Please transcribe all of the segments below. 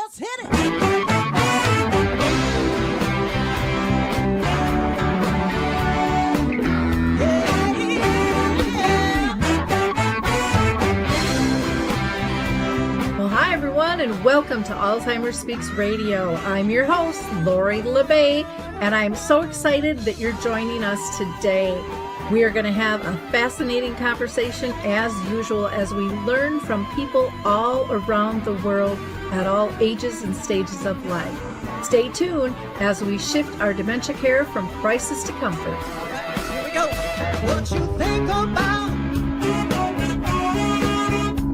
Let's hit it. Hi, everyone, and welcome to Alzheimer Speaks Radio. I'm your host, Lori LeBay, and I'm so excited that you're joining us today. We are going to have a fascinating conversation as usual as we learn from people all around the world at all ages and stages of life. Stay tuned as we shift our dementia care from crisis to comfort. Here we go. What you think about,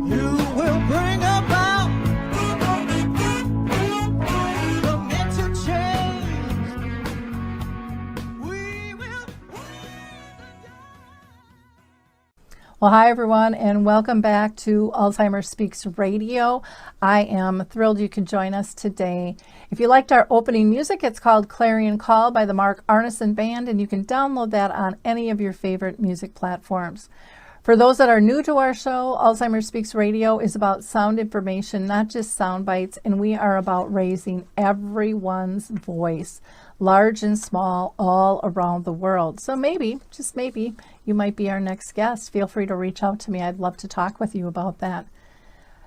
you will bring about the mental change. We will. Well, hi, everyone, and welcome back to Alzheimer Speaks Radio. I am thrilled you could join us today. If you liked our opening music, it's called Clarion Call by the Mark Arneson Band, and you can download that on any of your favorite music platforms. For those that are new to our show, Alzheimer Speaks Radio is about sound information, not just sound bites, and we are about raising everyone's voice, large and small, all around the world. So maybe, just maybe, you might be our next guest. Feel free to reach out to me. I'd love to talk with you about that.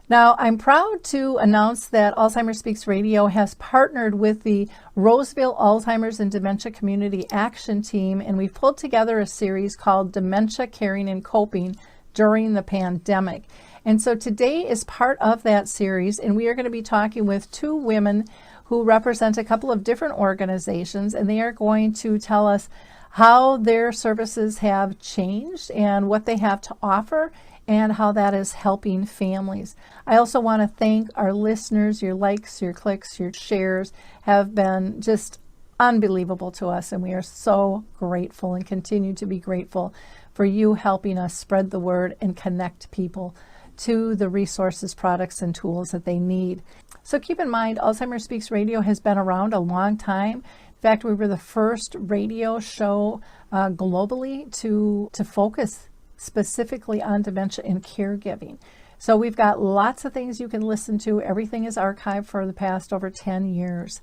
Now, I'm proud to announce that Alzheimer Speaks Radio has partnered with the Roseville Alzheimer's and Dementia Community Action Team, and we've pulled together a series called Dementia Caring and Coping During the Pandemic. And so today is part of that series, and we are going to be talking with two women who represent a couple of different organizations, and they are going to tell us how their services have changed and what they have to offer and how that is helping families. I also want to thank our listeners. Your likes, your clicks, your shares have been just unbelievable to us, and we are so grateful and continue to be grateful for you helping us spread the word and connect people to the resources, products, and tools that they need. So keep in mind, Alzheimer Speaks Radio has been around a long time. In fact, we were the first radio show globally to focus specifically on dementia and caregiving. So we've got lots of things you can listen to. Everything is archived for the past over 10 years.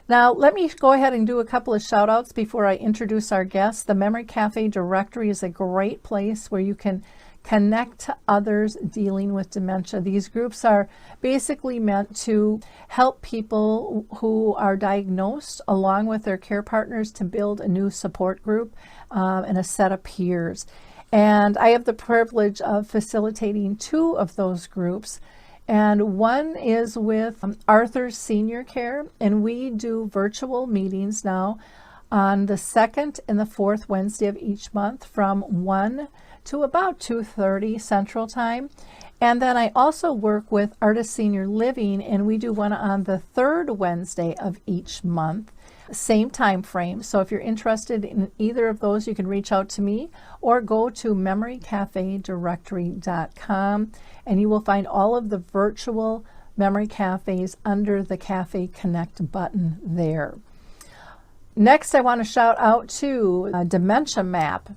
Now, let me go ahead and do a couple of shout outs before I introduce our guests. The Memory Cafe directory is a great place where you can connect to others dealing with dementia. These groups are basically meant to help people who are diagnosed along with their care partners to build a new support group and a set of peers. And I have the privilege of facilitating two of those groups. And one is with Arthur's Senior Care, and we do virtual meetings now on the second and the fourth Wednesday of each month from 1 to about 2:30 Central Time. And then I also work with Artist Senior Living, and we do one on the third Wednesday of each month. Same time frame. So if you're interested in either of those, you can reach out to me or go to memorycafedirectory.com, and you will find all of the virtual memory cafes under the Cafe Connect button there. Next, I want to shout out to Dementia Map,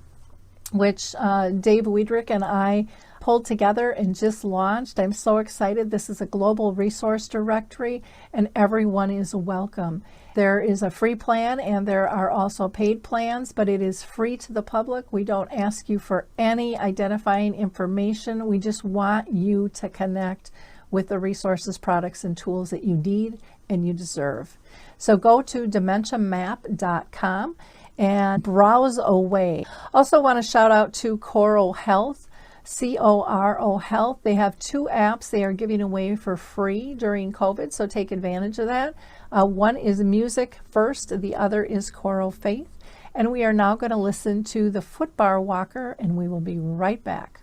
which Dave Wiedrich and I pulled together and just launched. I'm so excited. This is a global resource directory, and everyone is welcome. There is a free plan, and there are also paid plans, but it is free to the public. We don't ask you for any identifying information. We just want you to connect with the resources, products, and tools that you need and you deserve. So go to dementiamap.com and browse away. Also want to shout out to Coro Health, CORO Health. They have two apps they are giving away for free during COVID, so take advantage of that. One is Music First, the other is Coro Faith. And we are now going to listen to the Footbar Walker, and we will be right back.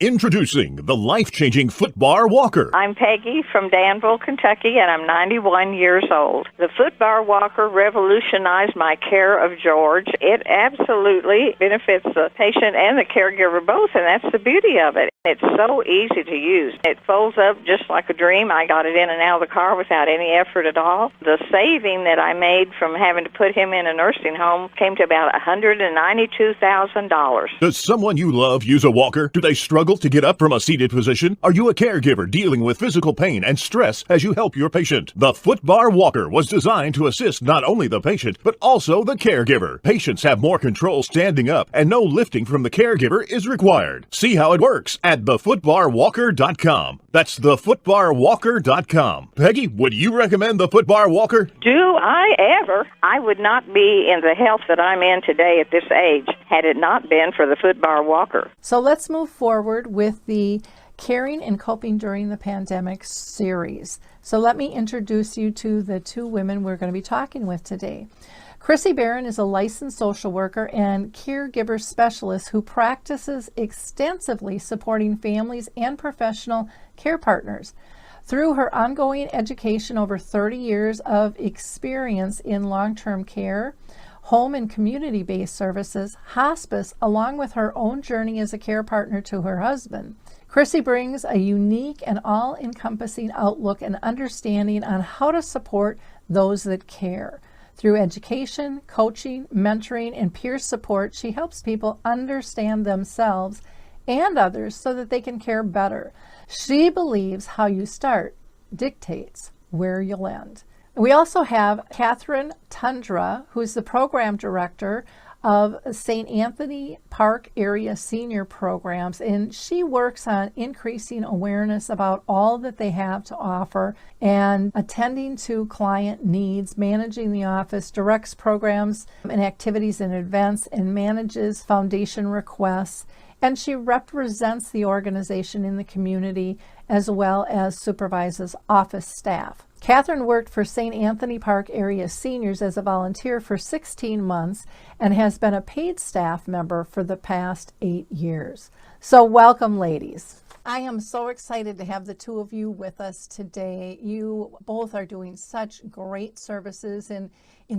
Introducing the life-changing Footbar Walker. I'm Peggy from Danville, Kentucky, and I'm 91 years old. The Footbar Walker revolutionized my care of George. It absolutely benefits the patient and the caregiver both, and that's the beauty of it. It's so easy to use. It folds up just like a dream. I got it in and out of the car without any effort at all. The saving that I made from having to put him in a nursing home came to about $192,000. Does someone you love use a walker? Do they struggle struggle to get up from a seated position? Are you a caregiver dealing with physical pain and stress as you help your patient? The Foot Bar Walker was designed to assist not only the patient, but also the caregiver. Patients have more control standing up, and no lifting from the caregiver is required. See how it works at thefootbarwalker.com. That's thefootbarwalker.com. Peggy, would you recommend the Foot Bar Walker? Do I ever? I would not be in the health that I'm in today at this age had it not been for the Foot Bar Walker. So let's move forward with the Caring and Coping During the Pandemic series. So let me introduce you to the two women we're going to be talking with today. Krisie Barron is a licensed social worker and caregiver specialist who practices extensively supporting families and professional care partners. Through her ongoing education, over 30 years of experience in long-term care, home and community-based services, hospice, along with her own journey as a care partner to her husband, Krisie brings a unique and all-encompassing outlook and understanding on how to support those that care. Through education, coaching, mentoring, and peer support, she helps people understand themselves and others so that they can care better. She believes how you start dictates where you'll end. We also have Katharine Tondra, who's the program director of St. Anthony Park Area Senior Programs, and she works on increasing awareness about all that they have to offer and attending to client needs, managing the office, directs programs and activities and events, and manages foundation requests. And she represents the organization in the community as well as supervises office staff. Katharine worked for St. Anthony Park Area Seniors as a volunteer for 16 months and has been a paid staff member for the past 8 years. So welcome, ladies. I am so excited to have the two of you with us today. You both are doing such great services in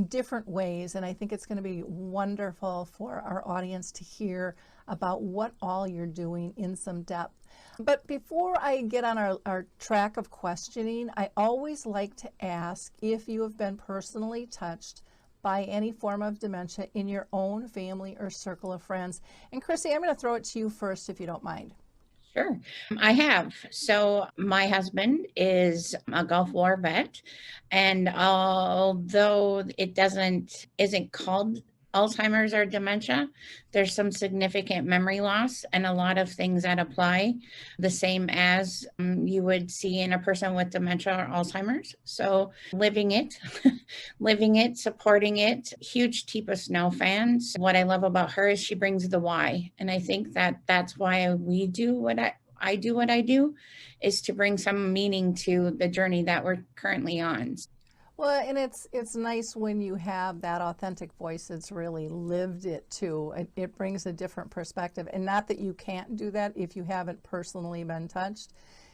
different ways, and I think it's going to be wonderful for our audience to hear about what all you're doing in some depth. But before I get on our track of questioning, I always like to ask if you have been personally touched by any form of dementia in your own family or circle of friends. And Krisie, I'm going to throw it to you first if you don't mind. Sure, I have. So my husband is a Gulf War vet, and although it isn't called Alzheimer's or dementia, there's some significant memory loss and a lot of things that apply the same as you would see in a person with dementia or Alzheimer's. So living it, supporting it, huge Teepa Snow fans. What I love about her is she brings the why. And I think that's why we do what I do, is to bring some meaning to the journey that we're currently on. Well, and it's nice when you have that authentic voice that's really lived it too. It brings a different perspective. And not that you can't do that if you haven't personally been touched.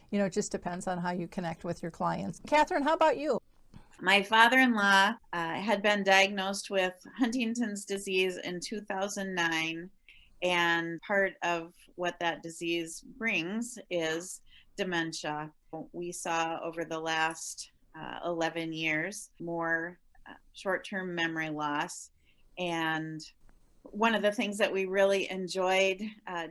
You know, it just depends on how you connect with your clients. Katharine, how about you? My father-in-law had been diagnosed with Huntington's disease in 2009. And part of what that disease brings is dementia. We saw over the last 11 years more short-term memory loss. And one of the things that we really enjoyed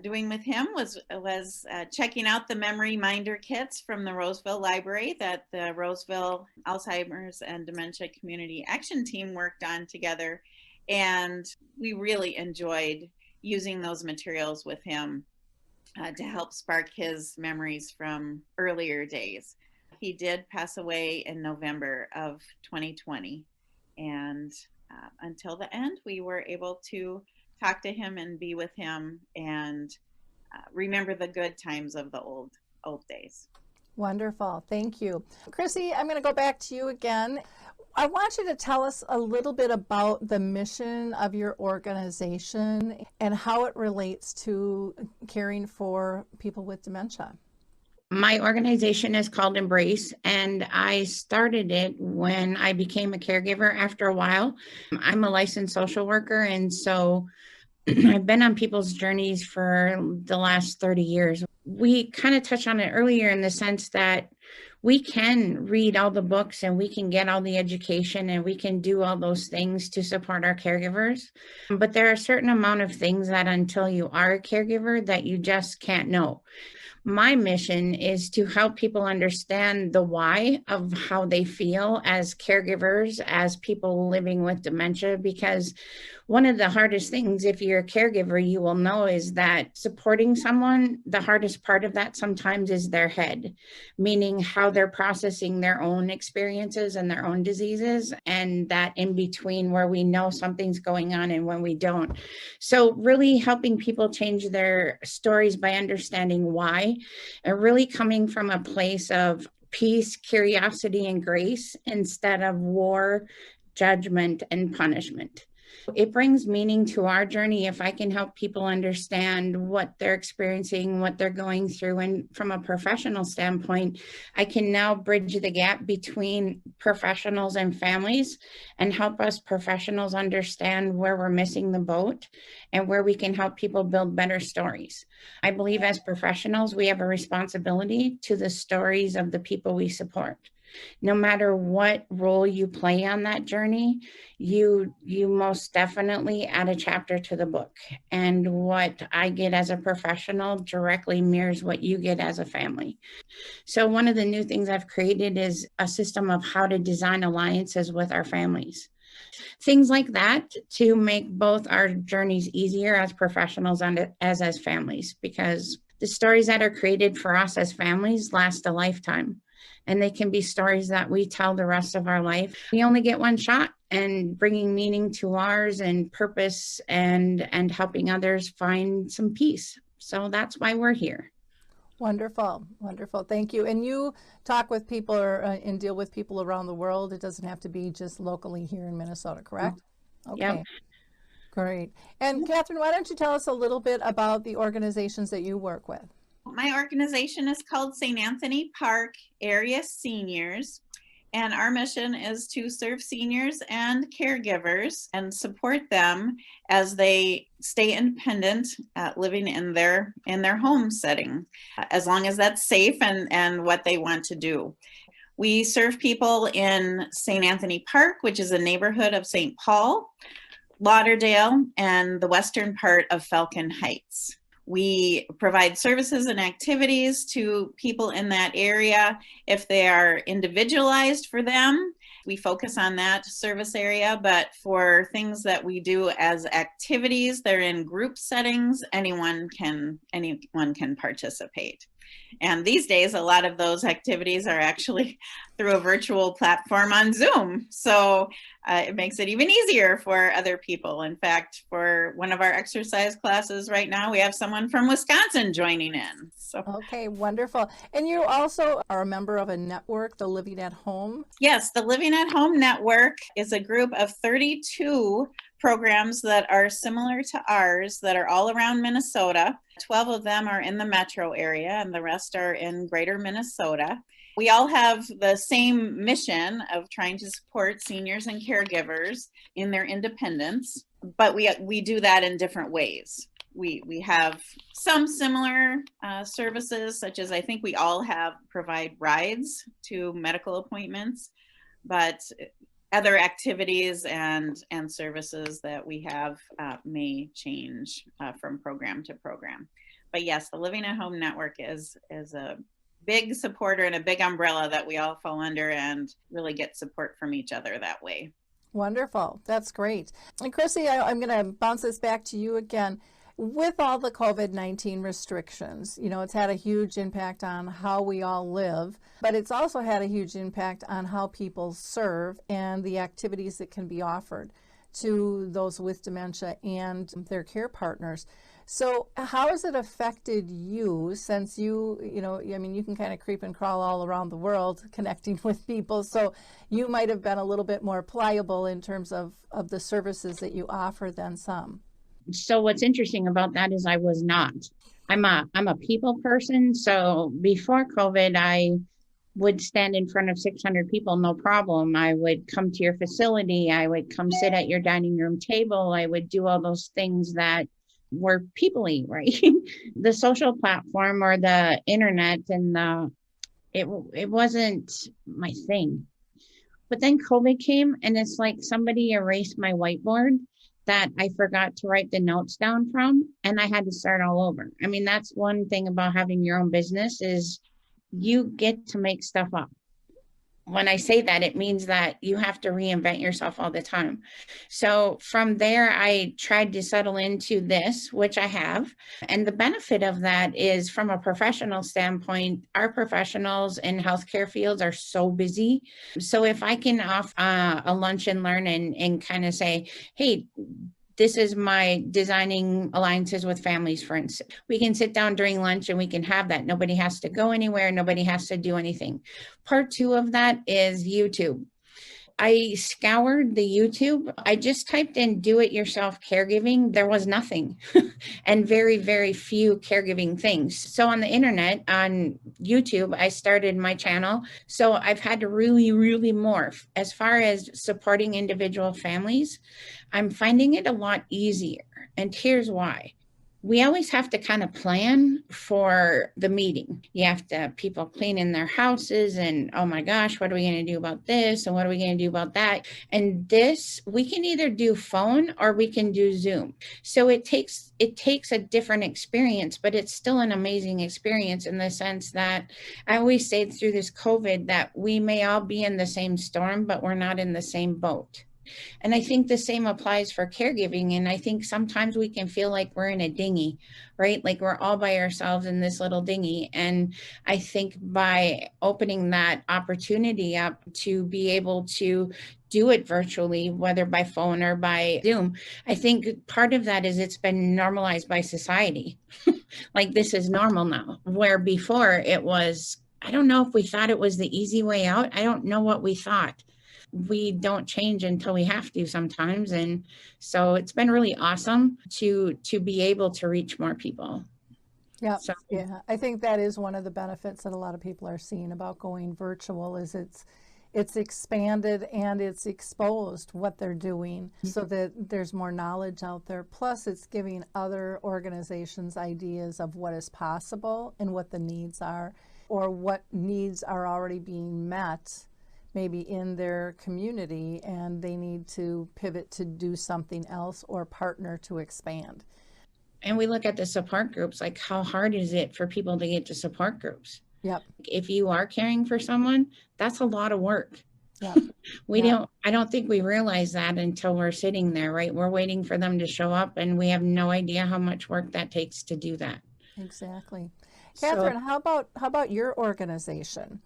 doing with him was checking out the memory minder kits from the Roseville library that the Roseville Alzheimer's and Dementia Community Action Team worked on together. And we really enjoyed using those materials with him to help spark his memories from earlier days. He did pass away in November of 2020. And until the end, we were able to talk to him and be with him and remember the good times of the old days. Wonderful. Thank you. Krisie, I'm going to go back to you again. I want you to tell us a little bit about the mission of your organization and how it relates to caring for people with dementia. My organization is called Embrace, and I started it when I became a caregiver after a while. I'm a licensed social worker, and so I've been on people's journeys for the last 30 years. We kind of touched on it earlier in the sense that we can read all the books and we can get all the education and we can do all those things to support our caregivers. But there are a certain amount of things that until you are a caregiver that you just can't know. My mission is to help people understand the why of how they feel as caregivers, as people living with dementia, because one of the hardest things, if you're a caregiver, you will know is that supporting someone, the hardest part of that sometimes is their head, meaning how they're processing their own experiences and their own diseases, and that in between where we know something's going on and when we don't. So really helping people change their stories by understanding why, and really coming from a place of peace, curiosity, and grace instead of war, judgment, and punishment. It brings meaning to our journey if I can help people understand what they're experiencing, what they're going through. And from a professional standpoint, I can now bridge the gap between professionals and families and help us professionals understand where we're missing the boat and where we can help people build better stories. I believe as professionals, we have a responsibility to the stories of the people we support. No matter what role you play on that journey, you most definitely add a chapter to the book. And what I get as a professional directly mirrors what you get as a family. So one of the new things I've created is a system of how to design alliances with our families. Things like that to make both our journeys easier as professionals and as families, because the stories that are created for us as families last a lifetime. And they can be stories that we tell the rest of our life. We only get one shot, and bringing meaning to ours and purpose and helping others find some peace. So that's why we're here. Wonderful. Wonderful. Thank you. And you talk with people and deal with people around the world. It doesn't have to be just locally here in Minnesota, correct? Okay. Yep. Great. And Katharine, why don't you tell us a little bit about the organizations that you work with? My organization is called St. Anthony Park Area Seniors, and our mission is to serve seniors and caregivers and support them as they stay independent, living in their home setting, as long as that's safe and what they want to do. We serve people in St. Anthony Park, which is a neighborhood of St. Paul, Lauderdale, and the western part of Falcon Heights. We provide services and activities to people in that area. If they are individualized for them, we focus on that service area, but for things that we do as activities, they're in group settings, anyone can participate. And these days, a lot of those activities are actually through a virtual platform on Zoom. So it makes it even easier for other people. In fact, for one of our exercise classes right now, we have someone from Wisconsin joining in. So. Okay, wonderful. And you also are a member of a network, the Living at Home. Yes, the Living at Home Network is a group of 32 programs that are similar to ours that are all around Minnesota. 12 of them are in the metro area and the rest are in greater Minnesota. We all have the same mission of trying to support seniors and caregivers in their independence, but we do that in different ways. We have some similar services, such as I think we all provide rides to medical appointments, but other activities and services that we have may change from program to program. But yes, the Living at Home Network is a big supporter and a big umbrella that we all fall under and really get support from each other that way. Wonderful. That's great. And Krisie, I'm going to bounce this back to you again. With all the COVID-19 restrictions, it's had a huge impact on how we all live, but it's also had a huge impact on how people serve and the activities that can be offered to those with dementia and their care partners. So how has it affected you since you can kind of creep and crawl all around the world connecting with people. So you might have been a little bit more pliable in terms of the services that you offer than some. So what's interesting about that is I was not. I'm a people person. So before COVID, I would stand in front of 600 people, no problem. I would come to your facility. I would come sit at your dining room table. I would do all those things that were people-y, right? The social platform or the internet and the it wasn't my thing. But then COVID came, and it's like somebody erased my whiteboard that I forgot to write the notes down from, and I had to start all over. I mean, that's one thing about having your own business is you get to make stuff up. When I say that, it means that you have to reinvent yourself all the time. So from there, I tried to settle into this, which I have. And the benefit of that is, from a professional standpoint, our professionals in healthcare fields are so busy. So if I can offer a lunch and learn and kind of say, hey, this is my designing alliances with families, for instance. We can sit down during lunch and we can have that. Nobody has to go anywhere. Nobody has to do anything. Part two of that is YouTube. I scoured the YouTube. I just typed in do-it-yourself caregiving. There was nothing and very, very few caregiving things. So on the internet, on YouTube, I started my channel. So I've had to really, really morph. As far as supporting individual families, I'm finding it a lot easier. And here's why. We always have to kind of plan for the meeting. You have to have people cleaning their houses and, oh my gosh, what are we going to do about this? And what are we going to do about that? And this, we can either do phone or we can do Zoom. So it takes a different experience, but it's still an amazing experience in the sense that I always say through this COVID that we may all be in the same storm, but we're not in the same boat. And I think the same applies for caregiving. And I think sometimes we can feel like we're in a dinghy, right? Like we're all by ourselves in this little dinghy. And I think by opening that opportunity up to be able to do it virtually, whether by phone or by Zoom, I think part of that is it's been normalized by society. Like this is normal now, where before it was, I don't know if we thought it was the easy way out. I don't know what we thought. We don't change until we have to sometimes. And so it's been really awesome to be able to reach more people. Yeah. So, Yeah. I think that is one of the benefits that a lot of people are seeing about going virtual is it's expanded and it's exposed what they're doing so that there's more knowledge out there. Plus it's giving other organizations ideas of what is possible and what the needs are, or what needs are already being met maybe in their community, and they need to pivot to do something else or partner to expand. and we look at the support groups, like how hard is it for people to get to support groups? Yep. If you are caring for someone, that's a lot of work. Yep. I don't think we realize that until we're sitting there, right? We're waiting for them to show up and we have no idea how much work that takes to do that. Exactly. Katharine, how about your organization?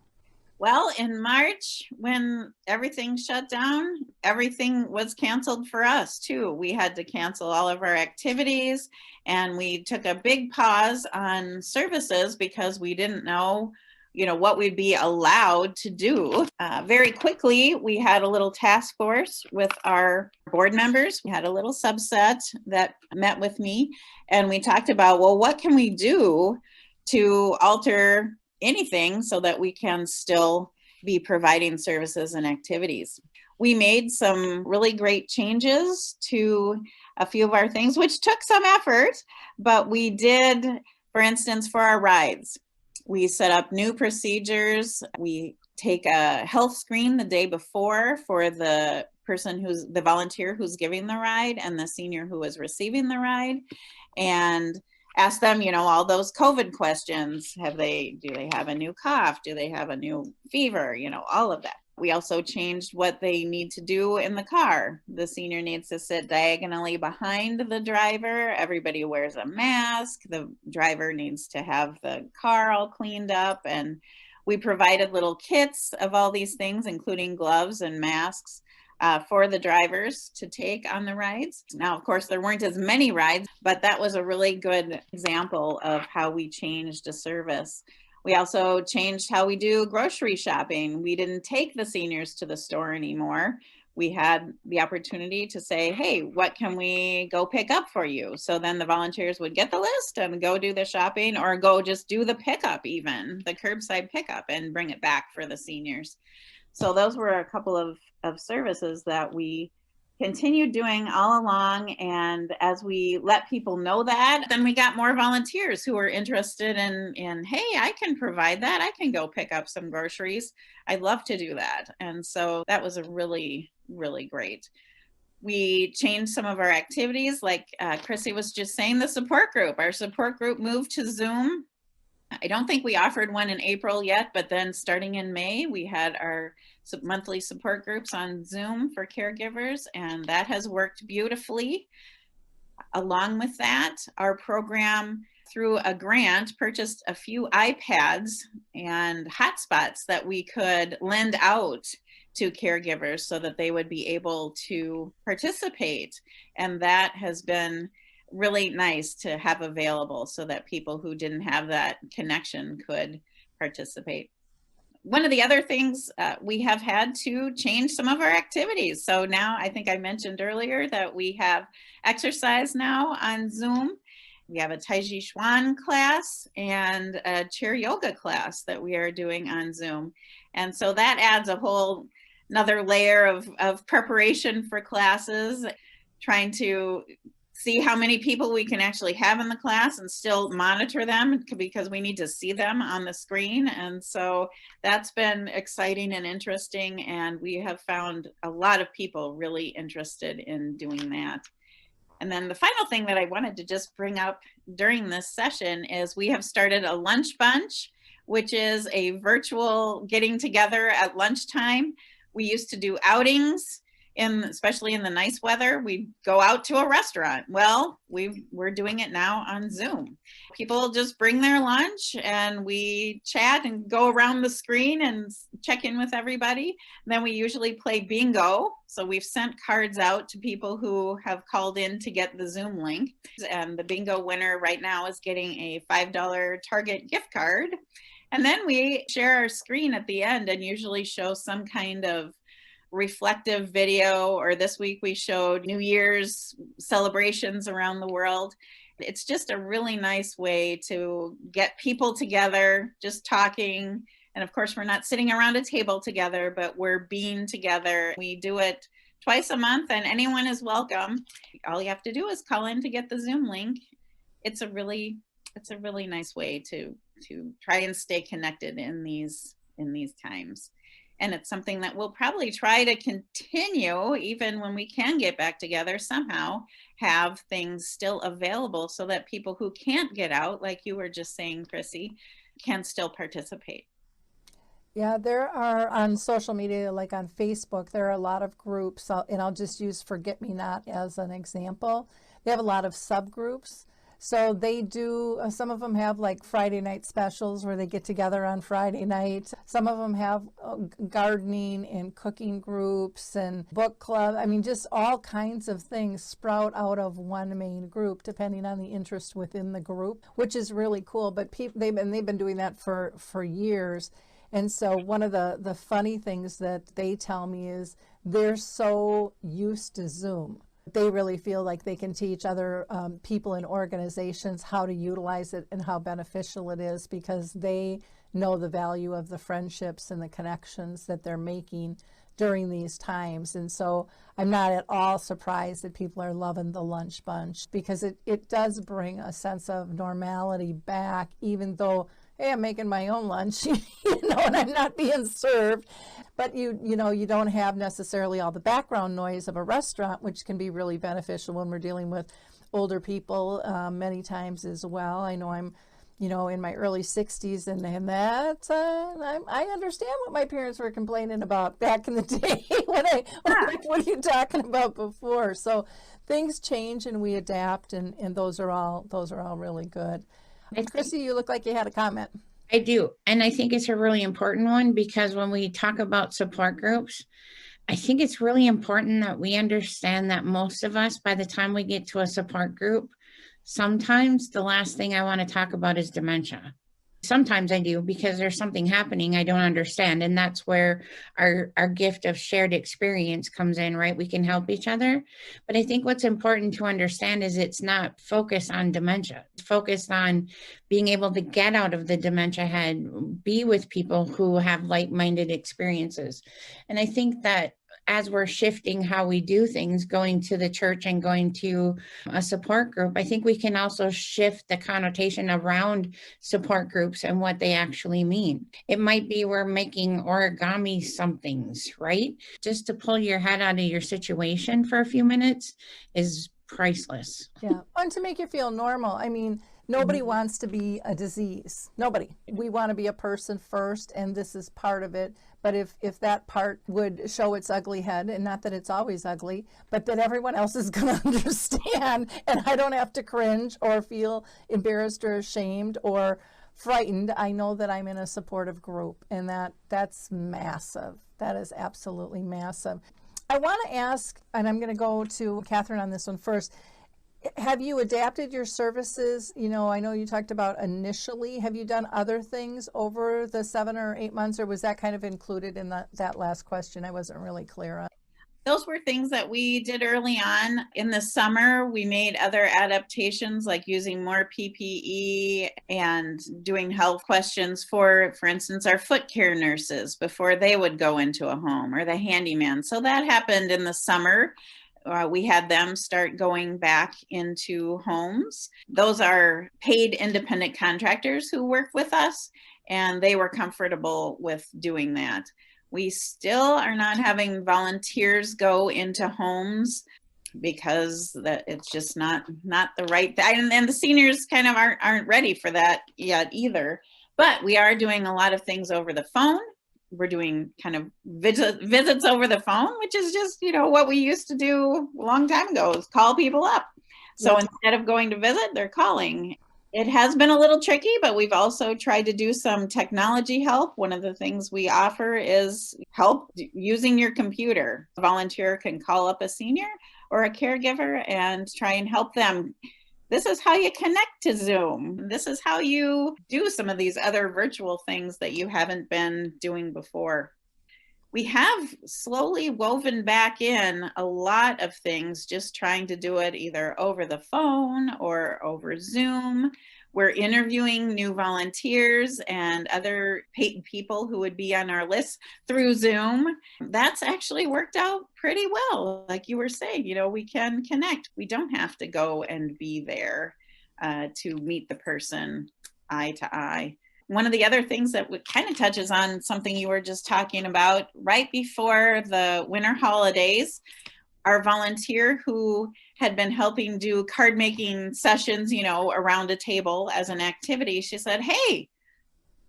Well, in March, when everything shut down, everything was canceled for us too. We had to cancel all of our activities, and we took a big pause on services because we didn't know, what we'd be allowed to do. Very quickly, we had a little task force with our board members. We had a little subset that met with me, and we talked about, well, what can we do to alter anything so that we can still be providing services and activities. We made some really great changes to a few of our things, which took some effort, but we did, for instance, for our rides, we set up new procedures. We take a health screen the day before for the person who's the volunteer who's giving the ride and the senior who is receiving the ride, and ask them, all those COVID questions. Do they have a new cough? Do they have a new fever? All of that. We also changed what they need to do in the car. The senior needs to sit diagonally behind the driver. Everybody wears a mask. The driver needs to have the car all cleaned up. And we provided little kits of all these things, including gloves and masks, for the drivers to take on the rides. Now, of course, there weren't as many rides, but that was a really good example of how we changed a service. We also changed how we do grocery shopping. We didn't take the seniors to the store anymore. We had the opportunity to say, hey, what can we go pick up for you? So then the volunteers would get the list and go do the shopping, or go just do the pickup, even the curbside pickup, and bring it back for the seniors. So those were a couple of services that we continued doing all along. And as we let people know that, then we got more volunteers who were interested in, hey, I can provide that. I can go pick up some groceries. I'd love to do that. And so that was a really, really great. We changed some of our activities, like Krisie was just saying, the support group. Our support group moved to Zoom. I don't think we offered one in April yet, but then starting in May, we had our monthly support groups on Zoom for caregivers, and that has worked beautifully. Along with that, our program, through a grant, purchased a few iPads and hotspots that we could lend out to caregivers so that they would be able to participate. And that has been really nice to have available so that people who didn't have that connection could participate. One of the other things, we have had to change some of our activities. So now, I think I mentioned earlier that we have exercise now on Zoom. We have a Tai Chi Chuan class and a chair yoga class that we are doing on Zoom. And so that adds a whole another layer of preparation for classes, trying to see how many people we can actually have in the class and still monitor them, because we need to see them on the screen. And so that's been exciting and interesting. And we have found a lot of people really interested in doing that. And then the final thing that I wanted to just bring up during this session is we have started a lunch bunch, which is a virtual getting together at lunchtime. We used to do outings, especially in the nice weather. We'd go out to a restaurant. Well, we're doing it now on Zoom. People just bring their lunch and we chat and go around the screen and check in with everybody. And then we usually play bingo. So we've sent cards out to people who have called in to get the Zoom link. And the bingo winner right now is getting a $5 Target gift card. And then we share our screen at the end and usually show some kind of reflective video, or this week we showed New Year's celebrations around the world. It's just a really nice way to get people together, just talking. And of course, we're not sitting around a table together, but we're being together. We do it twice a month and anyone is welcome. All you have to do is call in to get the Zoom link. It's a really nice way to try and stay connected in these times. And it's something that we'll probably try to continue even when we can get back together, somehow have things still available so that people who can't get out, like you were just saying, Krisie, can still participate. Yeah, there are on social media, like on Facebook, there are a lot of groups, and I'll just use Forget Me Not as an example. They have a lot of subgroups. So they do, some of them have like Friday night specials where they get together on Friday night. Some of them have gardening and cooking groups and book club. I mean, just all kinds of things sprout out of one main group, depending on the interest within the group, which is really cool. But they've been doing that for years. And so one of the funny things that they tell me is they're so used to Zoom. They really feel like they can teach other people in organizations how to utilize it and how beneficial it is, because they know the value of the friendships and the connections that they're making during these times. And so I'm not at all surprised that people are loving the lunch bunch, because it does bring a sense of normality back, even though, hey, I'm making my own lunch, and I'm not being served. But you don't have necessarily all the background noise of a restaurant, which can be really beneficial when we're dealing with older people many times as well. I know I'm, in my early 60s, and that I understand what my parents were complaining about back in the day. What are you talking about before? So things change and we adapt, and those are all really good. Krisie, you look like you had a comment. I do. And I think it's a really important one, because when we talk about support groups, I think it's really important that we understand that most of us, by the time we get to a support group, sometimes the last thing I want to talk about is dementia. Sometimes I do, because there's something happening I don't understand. And that's where our gift of shared experience comes in, right? We can help each other. But I think what's important to understand is it's not focused on dementia. It's focused on being able to get out of the dementia head, be with people who have like-minded experiences. And I think that as we're shifting how we do things, going to the church and going to a support group, I think we can also shift the connotation around support groups and what they actually mean. It might be we're making origami somethings, right? Just to pull your head out of your situation for a few minutes is priceless. Yeah. And to make you feel normal. I mean, nobody wants to be a disease. Nobody. We want to be a person first, and this is part of it. But if that part would show its ugly head, and not that it's always ugly, but that everyone else is going to understand, and I don't have to cringe or feel embarrassed or ashamed or frightened, I know that I'm in a supportive group, and that's massive. That is absolutely massive. I want to ask, and I'm going to go to Katharine on this one first. Have you adapted your services? You know, I know you talked about initially. Have you done other things over the 7 or 8 months, or was that kind of included in that last question? I wasn't really clear on. Those were things that we did early on. In the summer, we made other adaptations, like using more PPE and doing health questions for instance, our foot care nurses before they would go into a home, or the handyman. So that happened in the summer. We had them start going back into homes. Those are paid independent contractors who work with us, and they were comfortable with doing that. We still are not having volunteers go into homes because it's just not the right thing. And the seniors kind of aren't ready for that yet either. But we are doing a lot of things over the phone. We're doing kind of visits over the phone, which is just, what we used to do a long time ago, is call people up. So instead of going to visit, they're calling. It has been a little tricky, but we've also tried to do some technology help. One of the things we offer is help using your computer. A volunteer can call up a senior or a caregiver and try and help them. This is how you connect to Zoom. This is how you do some of these other virtual things that you haven't been doing before. We have slowly woven back in a lot of things, just trying to do it either over the phone or over Zoom. We're interviewing new volunteers and other people who would be on our list through Zoom. That's actually worked out pretty well. Like you were saying, we can connect. We don't have to go and be there to meet the person eye to eye. One of the other things that kind of touches on something you were just talking about, right before the winter holidays, our volunteer who had been helping do card making sessions, around a table as an activity, she said, hey,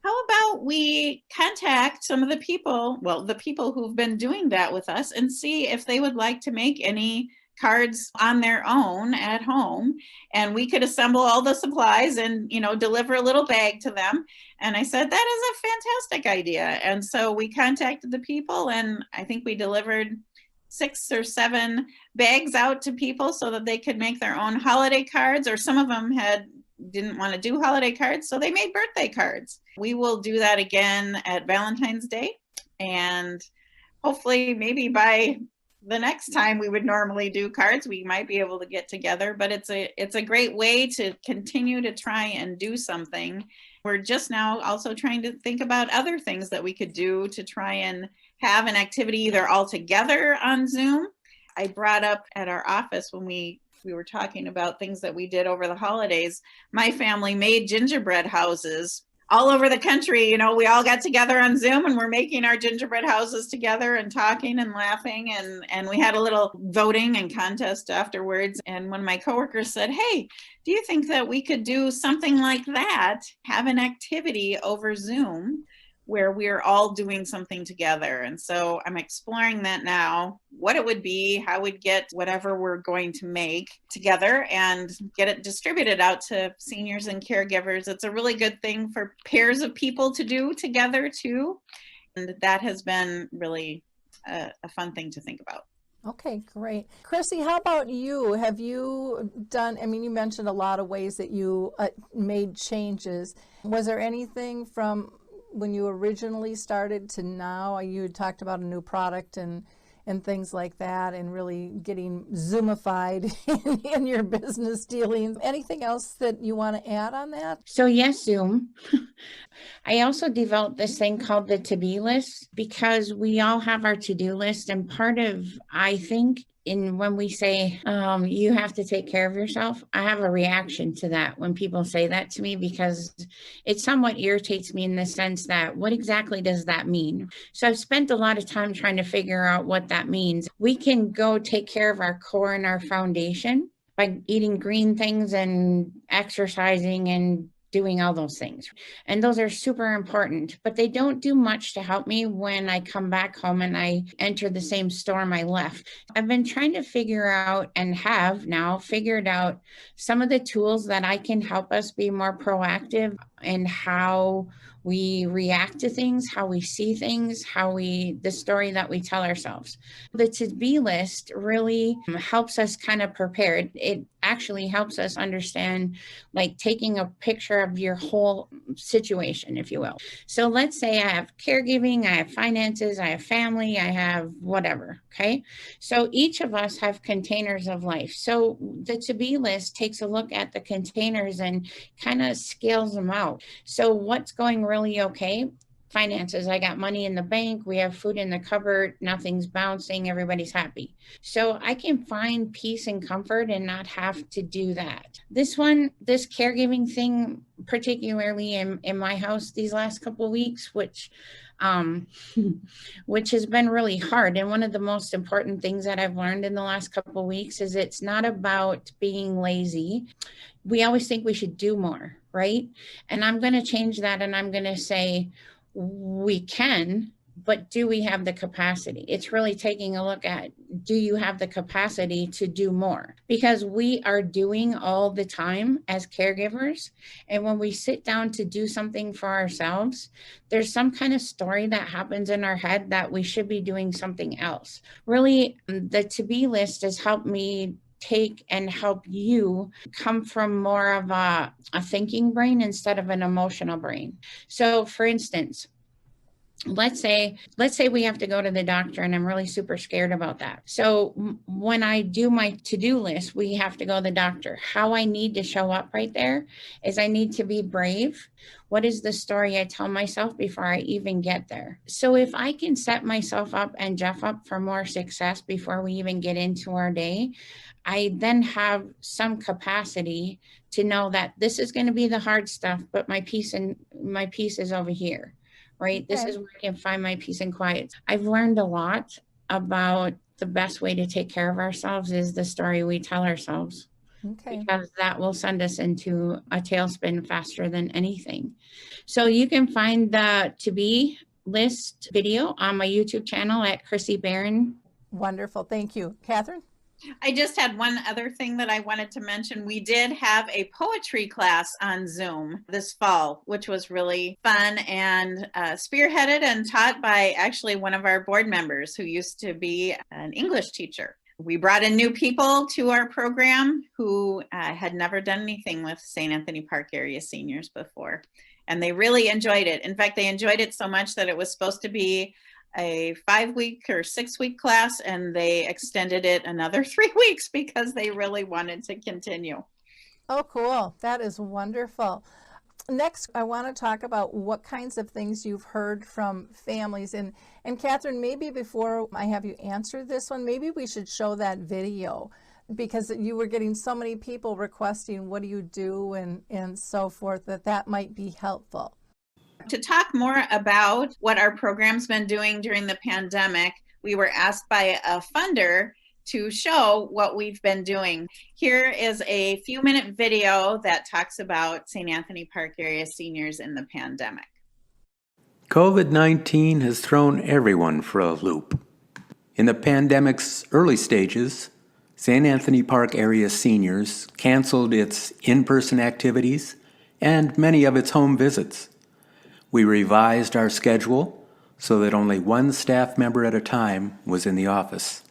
how about we contact some of the people who've been doing that with us, and see if they would like to make any cards on their own at home, and we could assemble all the supplies and deliver a little bag to them. And I said, that is a fantastic idea. And so we contacted the people, and I think we delivered 6 or 7 bags out to people so that they could make their own holiday cards, or some of them didn't want to do holiday cards, so they made birthday cards. We will do that again at Valentine's Day, and hopefully maybe by the next time we would normally do cards, we might be able to get together. But it's a great way to continue to try and do something. We're just now also trying to think about other things that we could do to try and have an activity either all together on Zoom. I brought up at our office when we were talking about things that we did over the holidays, my family made gingerbread houses all over the country. We all got together on Zoom, and we're making our gingerbread houses together and talking and laughing. And we had a little voting and contest afterwards. And one of my coworkers said, hey, do you think that we could do something like that, have an activity over Zoom where we're all doing something together? And so I'm exploring that now, what it would be, how we'd get whatever we're going to make together and get it distributed out to seniors and caregivers. It's a really good thing for pairs of people to do together too. And that has been really a fun thing to think about. Okay, great. Krisie, how about you? Have you done, you mentioned a lot of ways that you made changes. Was there anything from when you originally started to now? You had talked about a new product and and things like that, and really getting Zoomified in your business dealings. Anything else that you want to add on that? So yes, Zoom. I also developed this thing called the to-be list, because we all have our to-do list. And part of, I think, when we say you have to take care of yourself, I have a reaction to that when people say that to me, because it somewhat irritates me in the sense that, what exactly does that mean? So I've spent a lot of time trying to figure out what that means. We can go take care of our core and our foundation by eating green things and exercising and doing all those things. And those are super important, but they don't do much to help me when I come back home and I enter the same storm I left. I've been trying to figure out, and have now figured out, some of the tools that I can help us be more proactive in how we react to things, how we see things, the story that we tell ourselves. The to-be list really helps us kind of prepare. It actually helps us understand, like taking a picture of your whole situation, if you will. So let's say I have caregiving, I have finances, I have family, I have whatever, okay? So each of us have containers of life. So the to-be list takes a look at the containers and kind of scales them out. So what's going really okay? Finances, I got money in the bank, we have food in the cupboard, nothing's bouncing, everybody's happy. So I can find peace and comfort and not have to do that. This caregiving thing, particularly in my house these last couple of weeks, which has been really hard. And one of the most important things that I've learned in the last couple of weeks is it's not about being lazy. We always think we should do more, right? And I'm going to change that, and I'm going to say, we can, but do we have the capacity? It's really taking a look at, do you have the capacity to do more? Because we are doing all the time as caregivers. And when we sit down to do something for ourselves, there's some kind of story that happens in our head that we should be doing something else. Really, the to-be list has helped me take and help you come from more of a thinking brain instead of an emotional brain. So for instance, let's say we have to go to the doctor, and I'm really super scared about that. So when I do my to-do list, we have to go to the doctor. How I need to show up right there is I need to be brave. What is the story I tell myself before I even get there? So if I can set myself up and Jeff up for more success before we even get into our day, I then have some capacity to know that this is going to be the hard stuff, but my peace is over here, right? Okay. This is where I can find my peace and quiet. I've learned a lot about the best way to take care of ourselves is the story we tell ourselves. Okay. Because that will send us into a tailspin faster than anything. So you can find the to-be list video on my YouTube channel at Krisie Barron. Wonderful. Thank you. Katharine? I just had one other thing that I wanted to mention. We did have a poetry class on Zoom this fall, which was really fun and spearheaded and taught by actually one of our board members who used to be an English teacher. We brought in new people to our program who had never done anything with St. Anthony Park area seniors before, and they really enjoyed it. In fact, they enjoyed it so much that it was supposed to be a 5-week or 6-week class, and they extended it another 3 weeks because they really wanted to continue. Oh, cool. That is wonderful. Next, I want to talk about what kinds of things you've heard from families. And Katharine, maybe before I have you answer this one, maybe we should show that video, because you were getting so many people requesting, what do you do, and so forth, that might be helpful. To talk more about what our program's been doing during the pandemic, we were asked by a funder to show what we've been doing. Here is a few-minute video that talks about St. Anthony Park area seniors in the pandemic. COVID-19 has thrown everyone for a loop. In the pandemic's early stages, St. Anthony Park area seniors canceled its in-person activities and many of its home visits. We revised our schedule so that only one staff member at a time was in the office.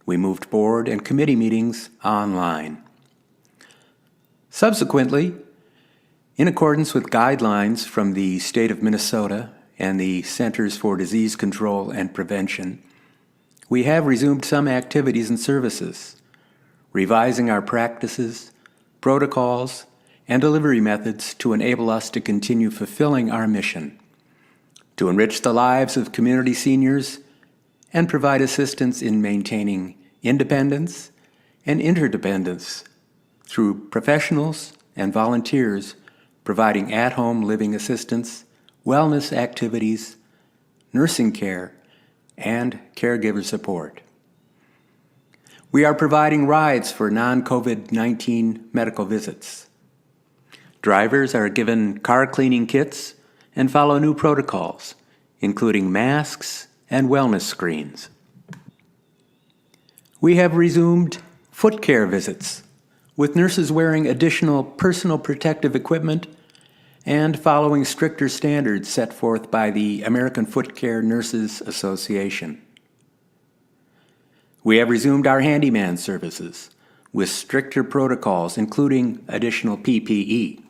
We moved board and committee meetings online. Subsequently, in accordance with guidelines from the state of Minnesota and the Centers for Disease Control and Prevention, we have resumed some activities and services, revising our practices, protocols, and delivery methods to enable us to continue fulfilling our mission, to enrich the lives of community seniors and provide assistance in maintaining independence and interdependence through professionals and volunteers providing at-home living assistance, wellness activities, nursing care, and caregiver support. We are providing rides for non-COVID-19 medical visits. Drivers are given car cleaning kits and follow new protocols, including masks and wellness screens. We have resumed foot care visits, with nurses wearing additional personal protective equipment and following stricter standards set forth by the American Foot Care Nurses Association. We have resumed our handyman services with stricter protocols, including additional PPE.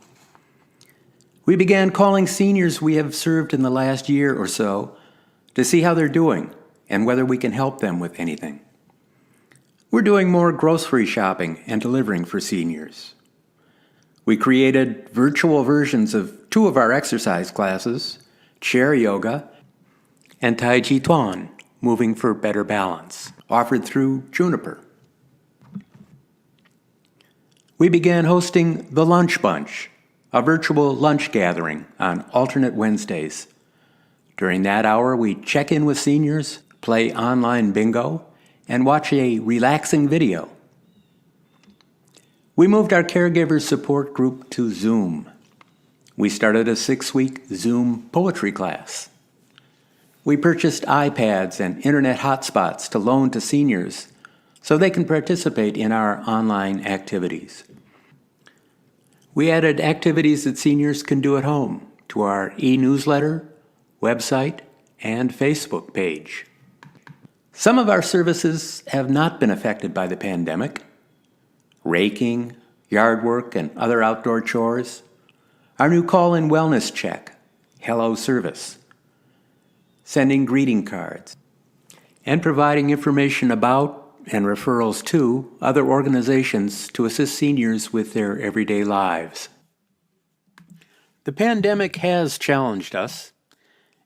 We began calling seniors we have served in the last year or so to see how they're doing and whether we can help them with anything. We're doing more grocery shopping and delivering for seniors. We created virtual versions of 2 of our exercise classes, chair yoga, and Tai Chi Chuan, moving for better balance, offered through Juniper. We began hosting the Lunch Bunch, a virtual lunch gathering on alternate Wednesdays. During that hour, we check in with seniors, play online bingo, and watch a relaxing video. We moved our caregiver support group to Zoom. We started a 6-week Zoom poetry class. We purchased iPads and internet hotspots to loan to seniors so they can participate in our online activities. We added activities that seniors can do at home to our e-newsletter, website, and Facebook page. Some of our services have not been affected by the pandemic. Raking, yard work, and other outdoor chores. Our new call-in wellness check, Hello Service. Sending greeting cards. And providing information about and referrals to other organizations to assist seniors with their everyday lives. The pandemic has challenged us.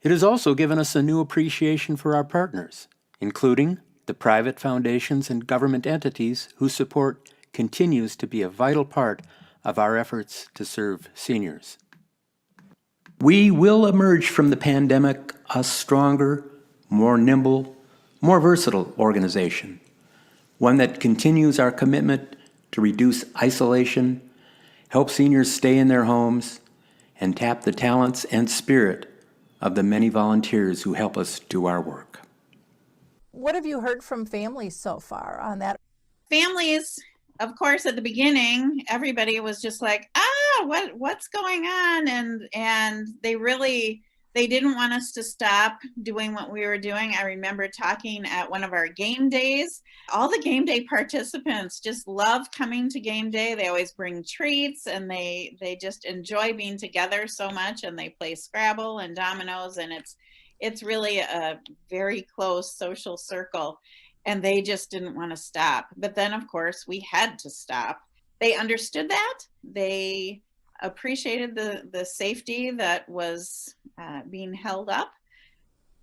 It has also given us a new appreciation for our partners, including the private foundations and government entities whose support continues to be a vital part of our efforts to serve seniors. We will emerge from the pandemic a stronger, more nimble, more versatile organization, one that continues our commitment to reduce isolation, help seniors stay in their homes, and tap the talents and spirit of the many volunteers who help us do our work. What have you heard from families so far on that? Families, of course, at the beginning, everybody was just like, what's going on? And they didn't want us to stop doing what we were doing. I remember talking at one of our game days. All the game day participants just love coming to game day. They always bring treats, and they just enjoy being together so much, and they play Scrabble and dominoes, and it's really a very close social circle, and they just didn't want to stop. But then, of course, we had to stop. They understood that. They appreciated the safety that was being held up.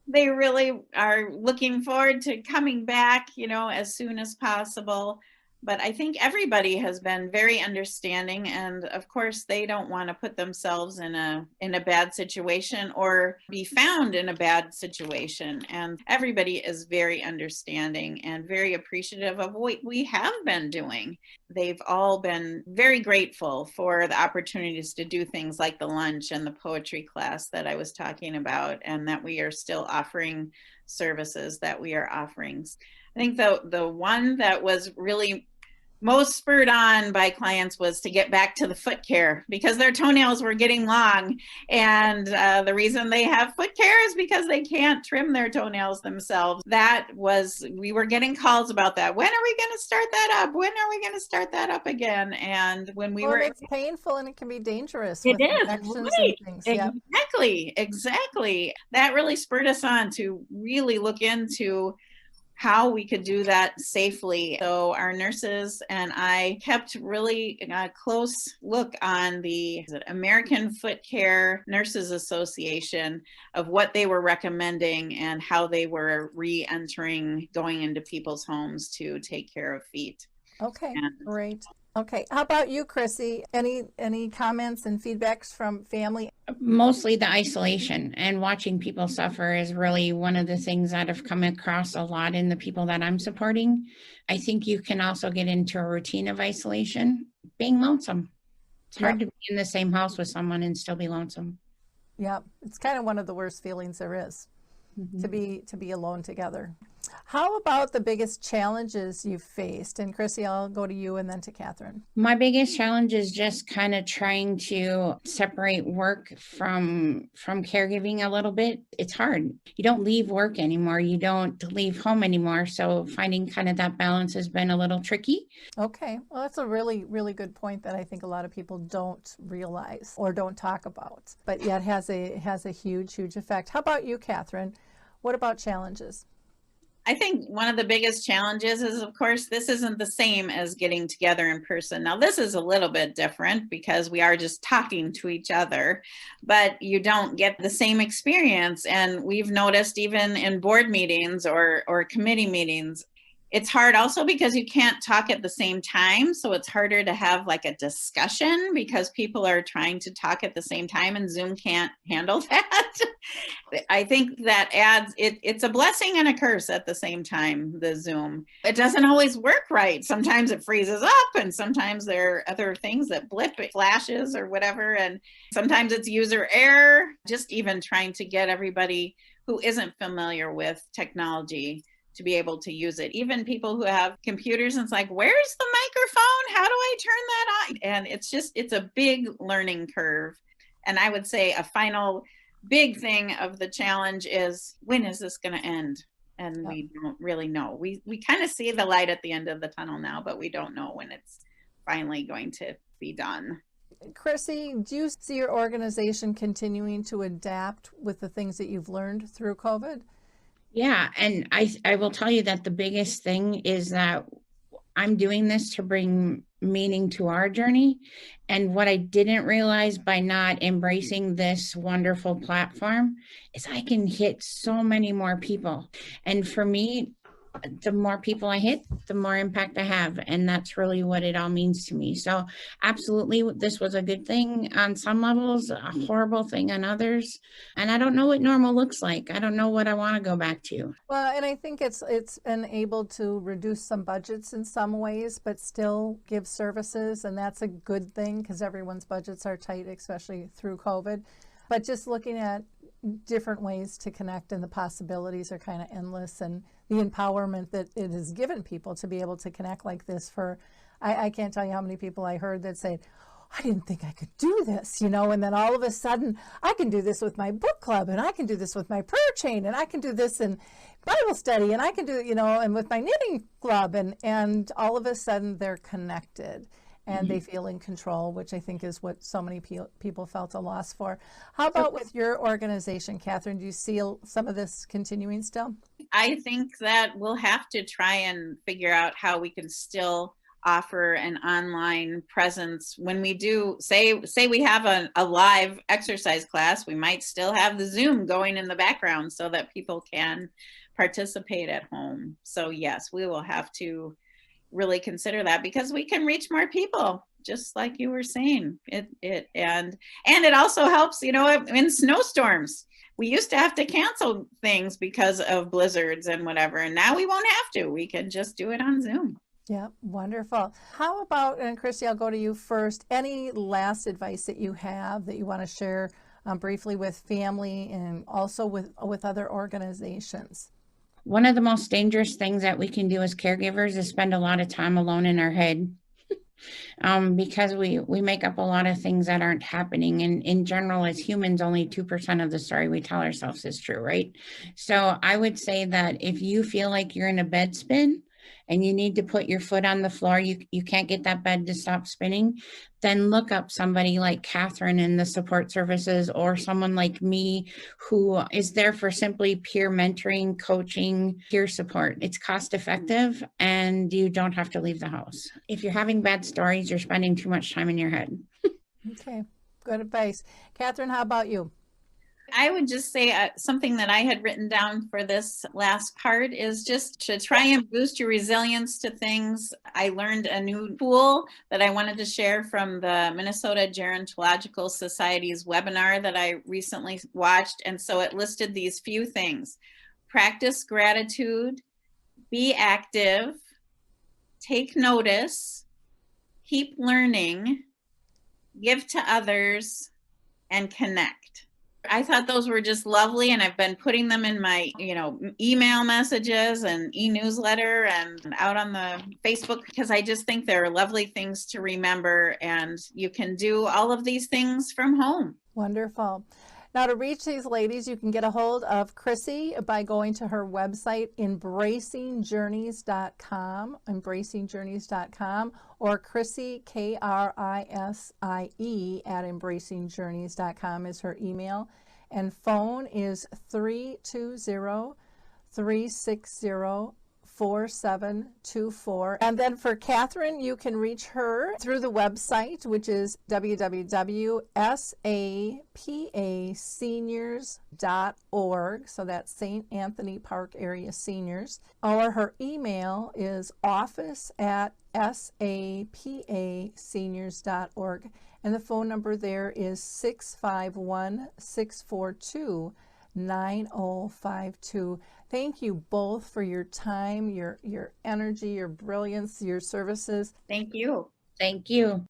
They really are looking forward to coming back, as soon as possible. But I think everybody has been very understanding, and of course they don't want to put themselves in a bad situation or be found in a bad situation. And everybody is very understanding and very appreciative of what we have been doing. They've all been very grateful for the opportunities to do things like the lunch and the poetry class that I was talking about, and that we are still offering services that we are offering. I think the one that was really most spurred on by clients was to get back to the foot care, because their toenails were getting long. And the reason they have foot care is because they can't trim their toenails themselves. We were getting calls about that. When are we going to start that up? When are we going to start that up again? And when it's painful and it can be dangerous. It with is, infections right. And things. Exactly. That really spurred us on to really look into how we could do that safely. So our nurses and I kept really a close look on the American Foot Care Nurses Association of what they were recommending and how they were re-entering, going into people's homes to take care of feet. Okay, great. Okay, how about you, Krisie? Any comments and feedbacks from family? Mostly the isolation and watching people suffer is really one of the things that have come across a lot in the people that I'm supporting. I think you can also get into a routine of isolation, being lonesome. It's hard to be in the same house with someone and still be lonesome. Yeah, it's kind of one of the worst feelings there is, to be alone together. How about the biggest challenges you've faced? And Krisie, I'll go to you and then to Katharine. My biggest challenge is just kind of trying to separate work from caregiving a little bit. It's hard. You don't leave work anymore. You don't leave home anymore. So finding kind of that balance has been a little tricky. Okay, well, that's a really, really good point that I think a lot of people don't realize or don't talk about, but yet has a huge, huge effect. How about you, Katharine? What about challenges? I think one of the biggest challenges is, of course, this isn't the same as getting together in person. Now, this is a little bit different because we are just talking to each other, but you don't get the same experience. And we've noticed even in board meetings or committee meetings, it's hard also because you can't talk at the same time. So it's harder to have like a discussion because people are trying to talk at the same time and Zoom can't handle that. I think that adds, it's a blessing and a curse at the same time, the Zoom. It doesn't always work right. Sometimes it freezes up and sometimes there are other things that blip, it flashes or whatever. And sometimes it's user error, just even trying to get everybody who isn't familiar with technology to be able to use it. Even people who have computers, and it's like, where's the microphone? How do I turn that on? And it's a big learning curve. And I would say a final big thing of the challenge is, when is this going to end? And we don't really know. We kind of see the light at the end of the tunnel now, but we don't know when it's finally going to be done. Krisie, do you see your organization continuing to adapt with the things that you've learned through COVID? Yeah, and I will tell you that the biggest thing is that I'm doing this to bring meaning to our journey. And what I didn't realize by not embracing this wonderful platform is I can hit so many more people. And for me, the more people I hit, the more impact I have. And that's really what it all means to me. So absolutely, this was a good thing on some levels, a horrible thing on others. And I don't know what normal looks like. I don't know what I want to go back to. Well, and I think it's been able to reduce some budgets in some ways, but still give services. And that's a good thing because everyone's budgets are tight, especially through COVID. But just looking at different ways to connect, and the possibilities are kind of endless, and the empowerment that it has given people to be able to connect like this. I can't tell you how many people I heard that said, I didn't think I could do this, and then all of a sudden I can do this with my book club, and I can do this with my prayer chain, and I can do this in Bible study, and I can do, and with my knitting club, and all of a sudden they're connected. And they feel in control, which I think is what so many people felt a loss for. How about with your organization, Katharine? Do you see some of this continuing still? I think that we'll have to try and figure out how we can still offer an online presence. When we do, say we have a live exercise class, we might still have the Zoom going in the background so that people can participate at home. So yes, we will have to really consider that because we can reach more people, just like you were saying. And it also helps, in snowstorms. We used to have to cancel things because of blizzards and whatever, and now we won't have to. We can just do it on Zoom. Yeah, wonderful. How about, and Krisie, I'll go to you first, any last advice that you have that you want to share briefly with family and also with other organizations? One of the most dangerous things that we can do as caregivers is spend a lot of time alone in our head because we make up a lot of things that aren't happening. And in general, as humans, only 2% of the story we tell ourselves is true, right? So I would say that if you feel like you're in a bed spin, and you need to put your foot on the floor, you can't get that bed to stop spinning, then look up somebody like Katharine in the support services, or someone like me who is there for simply peer mentoring, coaching, peer support. It's cost effective and you don't have to leave the house. If you're having bad stories, you're spending too much time in your head. Okay, good advice. Katharine, how about you? I would just say something that I had written down for this last part is just to try and boost your resilience to things. I learned a new tool that I wanted to share from the Minnesota Gerontological Society's webinar that I recently watched. And so it listed these few things: practice gratitude, be active, take notice, keep learning, give to others, and connect. I thought those were just lovely, and I've been putting them in my, email messages and e-newsletter and out on the Facebook, because I just think they're lovely things to remember, and you can do all of these things from home. Wonderful. Now, to reach these ladies, you can get a hold of Krisie by going to her website, embracingjourneys.com, embracingjourneys.com, or Krisie, Krisie, at embracingjourneys.com is her email. And phone is 320-360-4724. And then for Katharine, you can reach her through the website, which is www.sapaseniors.org. So that's St. Anthony Park Area Seniors. Or her email is office@sapaseniors.org. And the phone number there is 651-642-9052. Thank you both for your time, your energy, your brilliance, your services. Thank you. Thank you.